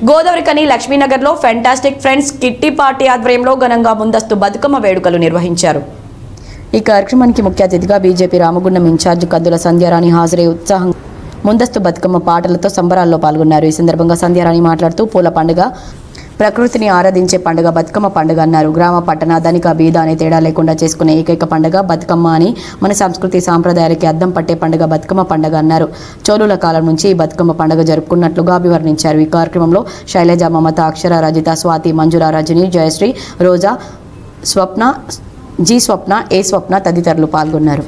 గోదావరికని లక్ష్మీనగర్లో fantastic friends kitty party ఆధ్వర్యంలో ఘనంగా ముందస్తు బతుకమ్మ వేడుకలు నిర్వహించారు. ఈ కార్యక్రమానికి ముఖ్య అతిథిగా బీజేపీ రామగుండం ఇన్ఛార్జ్ కందుల సంధ్యారాణి హాజరై ఉత్సాహంగా ముందస్తు బతుకమ్మ పాటలతో సంబరాల్లో పాల్గొన్నారు. ఈ సందర్భంగా సంధ్యారాణి మాట్లాడుతూ పూల పండుగ ప్రకృతిని ఆరాధించే పండుగ బతుకమ్మ పండుగ అన్నారు. గ్రామ పట్టణ ధనిక బీద అనే తేడా లేకుండా చేసుకునే ఏకైక పండుగ బతుకమ్మ అని మన సంస్కృతి సాంప్రదాయాలకి అద్దం పట్టే పండుగ బతుకమ్మ పండుగ అన్నారు. చోళుల కాలం నుంచి ఈ బతుకమ్మ పండుగ జరుపుకున్నట్లుగా అభివర్ణించారు. ఈ కార్యక్రమంలో శైలజ, మమత, అక్షర, రజిత, స్వాతి, మంజుల, రజని, జయశ్రీ, రోజా, స్వప్న, జీ స్వప్న, ఏ స్వప్న తదితరులు పాల్గొన్నారు.